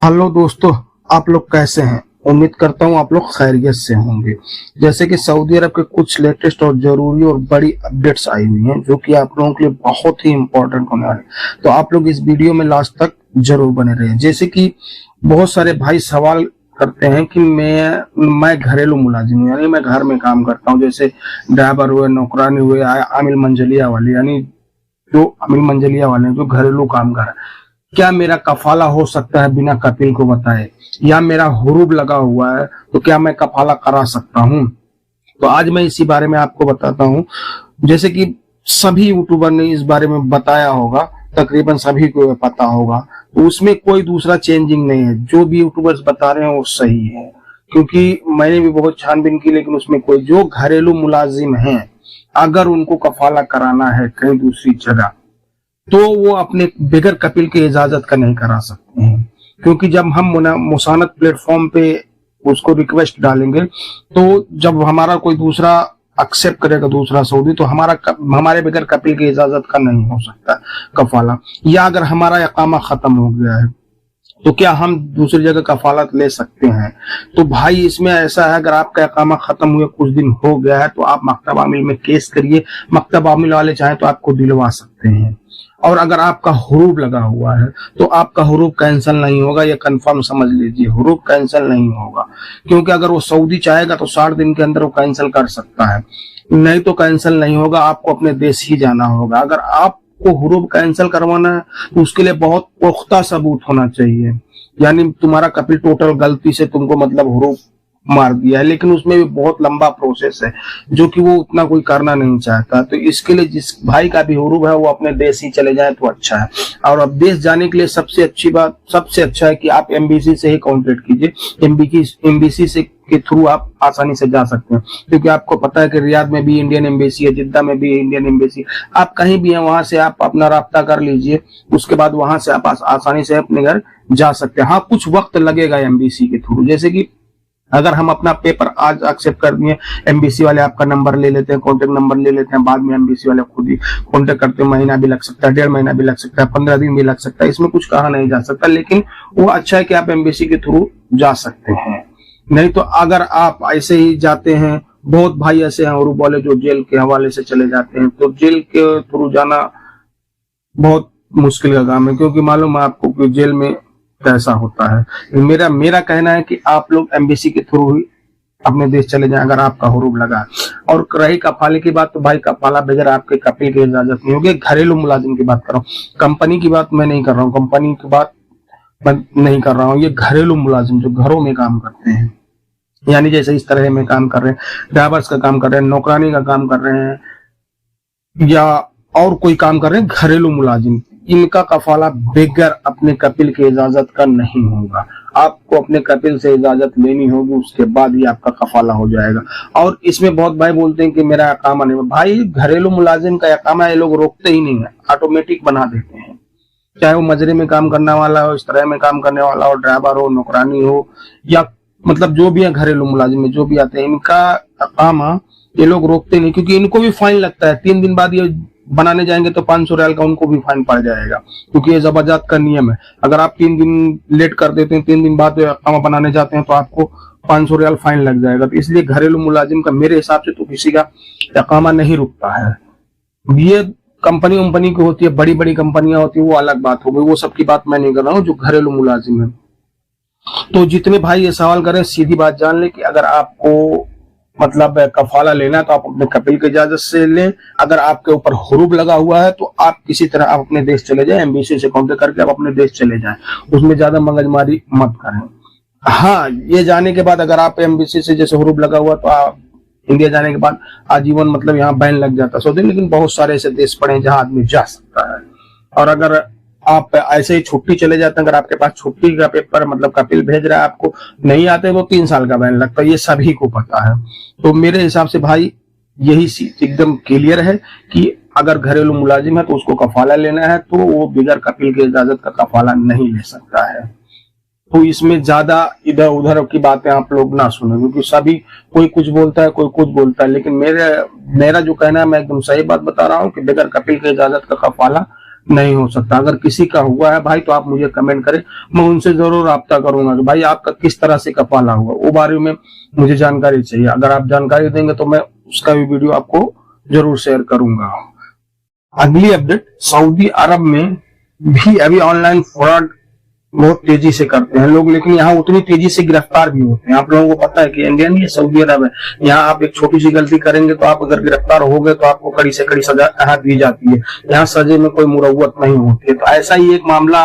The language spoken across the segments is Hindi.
हेलो दोस्तों, आप लोग कैसे हैं। उम्मीद करता हूँ आप लोग खैरियत से होंगे। जैसे कि सऊदी अरब के कुछ लेटेस्ट और जरूरी और बड़ी अपडेट्स आई हुई हैं जो कि आप लोगों के लिए बहुत ही इंपॉर्टेंट होने वाले हैं। तो आप लोग इस वीडियो में लास्ट तक जरूर बने रहें। जैसे कि बहुत सारे भाई सवाल करते हैं कि मैं घरेलू मुलाजिम हूँ, यानी मैं घर में काम करता हूँ, जैसे ड्राइवर हुए, नौकरानी हुए, आमिल मंजलिया वाले, यानी जो अमील मंजलिया वाले हैं जो घरेलू काम कर रहे हैं। क्या मेरा कफाला हो सकता है बिना कपिल को बताए, या मेरा हुरूब लगा हुआ है तो क्या मैं कफाला करा सकता हूं। तो आज मैं इसी बारे में आपको बताता हूं। जैसे कि सभी यूट्यूबर ने इस बारे में बताया होगा, तकरीबन सभी को पता होगा, तो उसमें कोई दूसरा चेंजिंग नहीं है। जो भी यूट्यूबर्स बता रहे हैं वो सही है, क्योंकि मैंने भी बहुत छानबीन की, लेकिन उसमें कोई जो घरेलू मुलाजिम है अगर उनको कफाला कराना है कहीं दूसरी जगह, तो वो अपने बगैर कपिल की इजाजत का नहीं करा सकते हैं। क्योंकि जब हम मुसानत प्लेटफॉर्म पे उसको रिक्वेस्ट डालेंगे, तो जब हमारा कोई दूसरा एक्सेप्ट करेगा, दूसरा सऊदी, तो हमारे बगैर कपिल की इजाजत का नहीं हो सकता कफाला। या अगर हमारा इकामा खत्म हो गया है तो क्या हम दूसरी जगह कफालत ले सकते हैं। तो भाई इसमें ऐसा है, अगर आपका इकामा खत्म हुए कुछ दिन हो गया है तो आप मकतब आमिल में केस करिए। मकतब आमिल वाले चाहे तो आपको दिलवा सकते हैं। और अगर आपका हुरूब लगा हुआ है तो आपका हुरूब कैंसिल नहीं होगा, ये कंफर्म समझ लीजिए, हुरूब कैंसिल नहीं होगा। क्योंकि अगर वो सऊदी चाहेगा तो 60 दिन के अंदर वो कैंसिल कर सकता है, नहीं तो कैंसिल नहीं होगा। आपको अपने देश ही जाना होगा। अगर आपको हुरूब कैंसिल करवाना है तो उसके लिए बहुत पुख्ता सबूत होना चाहिए। यानी तुम्हारा कपिल टोटल गलती से तुमको मतलब हुरूब मार दिया है, लेकिन उसमें भी बहुत लंबा प्रोसेस है जो कि वो उतना कोई करना नहीं चाहता। तो इसके लिए जिस भाई का भी हुरूब है वो अपने देश ही चले जाए तो अच्छा है। और अब देश जाने के लिए सबसे अच्छी बात, सबसे अच्छा है कि आप एमबीसी से ही कांटेक्ट कीजिए। एमबीसी से के थ्रू आप आसानी से जा सकते हैं, क्योंकि आपको पता है कि रियाद में भी इंडियन एम्बेसी है, जिद्दा में भी इंडियन एम्बेसी। आप कहीं भी हैं वहां से आप अपना राब्ता कर लीजिए, उसके बाद वहां से आप आसानी से अपने घर जा सकते हैं। हाँ, कुछ वक्त लगेगा एमबीसी के थ्रू। जैसे कि अगर हम अपना पेपर आज एक्सेप्ट कर दिए, एमबीसी वाले आपका नंबर ले लेते हैं, कॉन्टेक्ट नंबर ले लेते हैं, बाद में एमबीसी वाले खुद ही कॉन्टेक्ट करते हैं, महीना भी लग सकता है, 1.5 महीना भी लग सकता है, 15 दिन भी लग सकता है, इसमें कुछ कहा नहीं जा सकता। लेकिन वो अच्छा है कि आप एमबीसी के थ्रू जा सकते हैं। नहीं तो अगर आप ऐसे ही जाते हैं, बहुत भाई ऐसे हैं और वाले जो जेल के हवाले से चले जाते हैं, तो जेल के थ्रू जाना बहुत मुश्किल का काम है, क्योंकि मालूम है आपको कि जेल में कैसा होता है। मेरा कहना है कि आप लोग एमबीसी के थ्रू ही अपने देश चले जाएं अगर आपका हुरूब लगा। और रही कफाले की बात, तो भाई कफाला बगैर आपके कपिल की इजाजत नहीं होगी। घरेलू मुलाजिम की बात कर रहा हूँ, कंपनी की बात मैं नहीं कर रहा हूँ, कंपनी की बात मैं नहीं कर रहा हूँ। ये घरेलू मुलाजिम जो घरों में काम करते हैं, यानी जैसे इस तरह में काम कर रहे हैं, ड्राइवर्स का काम कर रहे हैं, नौकरानी का काम कर रहे हैं, या और कोई काम कर रहे हैं, घरेलू मुलाजिम, इनका कफाला बगैर अपने कपिल की इजाजत का नहीं होगा। आपको अपने कपिल से इजाजत लेनी होगी, उसके बाद ही आपका कफाला हो जाएगा। और इसमें बहुत भाई बोलते हैं कि मेरा अकामा नहीं, भाई घरेलू मुलाजिम का अकामा ये लोग रोकते ही नहीं है, ऑटोमेटिक बना देते हैं। चाहे वो मजरे में काम करने वाला हो, इस तरह में काम करने वाला हो, ड्राइवर हो, नौकरानी हो, या मतलब जो भी है घरेलू मुलाजिम में जो भी आते हैं, इनका अकामा ये लोग रोकते नहीं, क्योंकि इनको भी फाइन लगता है। 3 दिन बाद ये बनाने जाएंगे तो 500 रियाल का उनको भी फाइन पड़ जाएगा, क्योंकि ये जबरदस्त का नियम है। अगर आप 3 दिन लेट कर देते हैं, 3 दिन बाद अकामा बनाने जाते हैं, तो आपको 500 रियाल फाइन लग जाएगा। तो इसलिए घरेलू मुलाजिम का मेरे हिसाब से तो किसी का अकामा नहीं रुकता है। ये कंपनी की होती है, बड़ी बड़ी कंपनियां होती है, वो अलग बात हो गई, वो सबकी बात मैं नहीं कर रहा हूँ। जो घरेलू मुलाजिम है, तो जितने भाई ये सवाल करें, सीधी बात जान ले कि अगर आपको मतलब कफाला लेना है तो आप अपने कपिल की इजाजत से लें। अगर आपके ऊपर हुरूब लगा हुआ है तो आप किसी तरह आप अपने देश चले जाएं, एमबीसी से कांटेक्ट करके आप अपने देश चले जाएं, उसमें ज्यादा मगजमारी मत करें। हाँ, ये जाने के बाद अगर आप एमबीसी से जैसे हुरूब लगा हुआ तो आप इंडिया जाने के बाद आजीवन मतलब यहाँ बैन लग जाता है सऊदी, लेकिन बहुत सारे ऐसे देश पड़े हैं जहां आदमी जा सकता है। और अगर आप ऐसे ही छुट्टी चले जाते हैं, अगर आपके पास छुट्टी का पेपर मतलब कपिल भेज रहा है, आपको नहीं आते तो 3 साल का बैन लगता है, ये सभी को पता है। तो मेरे हिसाब से भाई यही एकदम क्लियर है कि अगर घरेलू मुलाजिम है तो उसको कफाला लेना है, तो वो बिगैर कपिल की इजाजत का कफाला नहीं ले सकता है। तो इसमें ज्यादा इधर उधर की बातें आप लोग ना सुने, क्योंकि सभी कोई कुछ बोलता है, कोई कुछ बोलता है। लेकिन मेरा जो कहना है, मैं एकदम सही बात बता रहा हूँ कि बगैर कपिल की इजाजत का कफाला नहीं हो सकता। अगर किसी का हुआ है भाई तो आप मुझे कमेंट करें, मैं उनसे जरूर राब्ता करूंगा कि भाई आपका किस तरह से कपाला हुआ, वो बारे में मुझे जानकारी चाहिए। अगर आप जानकारी देंगे तो मैं उसका भी वीडियो आपको जरूर शेयर करूंगा। अगली अपडेट, सऊदी अरब में भी अभी ऑनलाइन फ्रॉड बहुत तेजी से करते हैं लोग, लेकिन यहाँ उतनी तेजी से गिरफ्तार भी होते हैं। आप लोगों को पता है कि इंडिया नहीं है, सऊदी अरब है। यहाँ आप एक छोटी सी गलती करेंगे तो आप अगर गिरफ्तार हो गए तो आपको कड़ी से कड़ी सजा यहाँ दी जाती है। यहाँ सजे में कोई मुरव्वत नहीं होती है। तो ऐसा ही एक मामला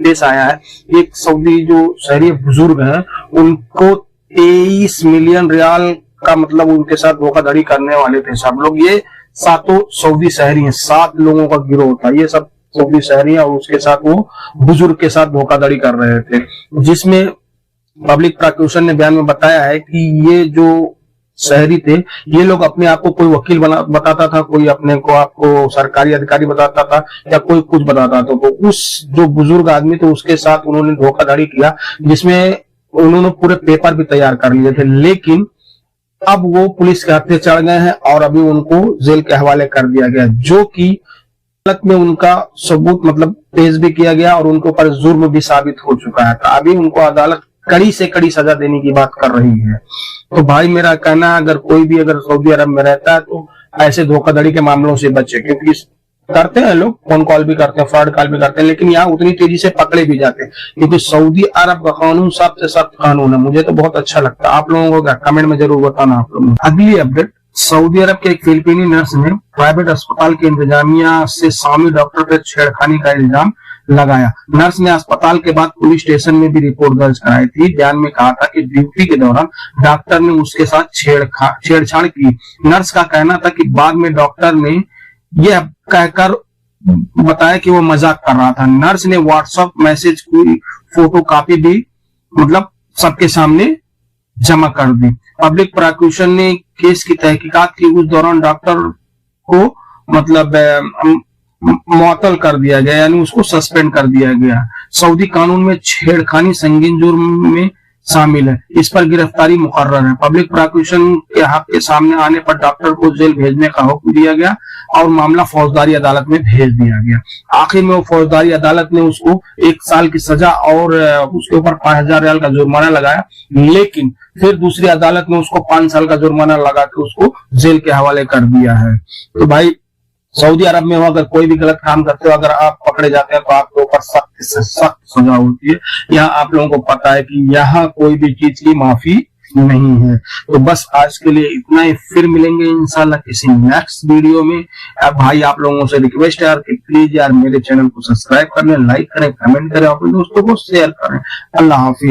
पेश आया है। एक सऊदी जो शहरी बुजुर्ग हैं, उनको 23 मिलियन रियाल का मतलब उनके साथ धोखाधड़ी करने वाले थे सब लोग। ये 7 सऊदी शहरी हैं, 7 लोगों का गिरोह था। ये सब सऊदी शहरी और उसके साथ वो बुजुर्ग के साथ धोखाधड़ी कर रहे थे, जिसमें पब्लिक प्रोसिक्यूशन ने बयान में बताया है कि ये जो शहरी थे, ये लोग अपने आप को कोई वकील बताता था, कोई अपने को आपको सरकारी अधिकारी बताता था या कोई कुछ बताता था। तो उस जो बुजुर्ग आदमी थे उसके साथ उन्होंने धोखाधड़ी किया, जिसमें उन्होंने पूरे पेपर भी तैयार कर लिए थे। लेकिन अब वो पुलिस के हत्थे चढ़ गए हैं और अभी उनको जेल के हवाले कर दिया गया, जो कि में उनका सबूत मतलब पेश भी किया गया और उनके ऊपर जुर्म भी साबित हो चुका है। तो अभी उनको अदालत कड़ी से कड़ी सजा देने की बात कर रही है। तो भाई मेरा कहना है, अगर कोई भी अगर सऊदी अरब में रहता है तो ऐसे धोखाधड़ी के मामलों से बचे, क्योंकि करते हैं लोग, फोन कॉल भी करते हैं, फ्रॉड कॉल भी करते हैं, लेकिन यहाँ उतनी तेजी से पकड़े भी जाते हैं, क्योंकि सऊदी अरब का कानून सबसे सख्त कानून है। मुझे तो बहुत अच्छा लगता है। आप लोगों को क्या कमेंट में जरूर बताना आप लोग। अगली अपडेट, सऊदी अरब के एक फिलिपीनी नर्स ने प्राइवेट अस्पताल की इंतजामिया से स्वामी डॉक्टर पर छेड़खानी का इल्जाम लगाया। नर्स ने अस्पताल के बाद पुलिस स्टेशन में भी रिपोर्ट दर्ज कराई थी। बयान में कहा था कि ड्यूटी के दौरान डॉक्टर ने उसके साथ छेड़छाड़ की। नर्स का कहना था कि बाद में डॉक्टर ने यह कहकर बताया कि वो मजाक कर रहा था। नर्स ने व्हाट्सएप मैसेज की फोटो कॉपी भी मतलब सबके सामने जमा कर दी। पब्लिक प्रोसिक्यूशन ने केस की तहकीकात की। उस दौरान डॉक्टर को मतलब मुअत्तल कर दिया गया, यानी उसको सस्पेंड कर दिया गया। सऊदी कानून में छेड़खानी संगीन जुर्म में शामिल है, इस पर गिरफ्तारी मुकर्रर है। पब्लिक प्रोसिक्यूशन के हक के सामने आने पर डॉक्टर को जेल भेजने का हुक्म दिया गया और मामला फौजदारी अदालत में भेज दिया गया। आखिर में वो फौजदारी अदालत ने उसको 1 साल की सजा और उसके ऊपर 5000 रियाल का जुर्माना लगाया, लेकिन फिर दूसरी अदालत ने उसको 5 साल का जुर्माना लगा के उसको जेल के हवाले कर दिया है। तो भाई सऊदी अरब में अगर कोई भी गलत काम करते हो, अगर आप पकड़े जाते हैं तो आपके ऊपर सख्त से सख्त सजा होती है। यहाँ आप लोगों को पता है कि यहाँ कोई भी चीज की माफी नहीं है। तो बस आज के लिए इतना ही, फिर मिलेंगे इंशाल्लाह किसी नेक्स्ट वीडियो में। अब भाई आप लोगों से रिक्वेस्ट है यार कि प्लीज यार मेरे चैनल को सब्सक्राइब कर लें, लाइक करें, कमेंट करें, अपने दोस्तों को शेयर करें। अल्लाह हाफिज।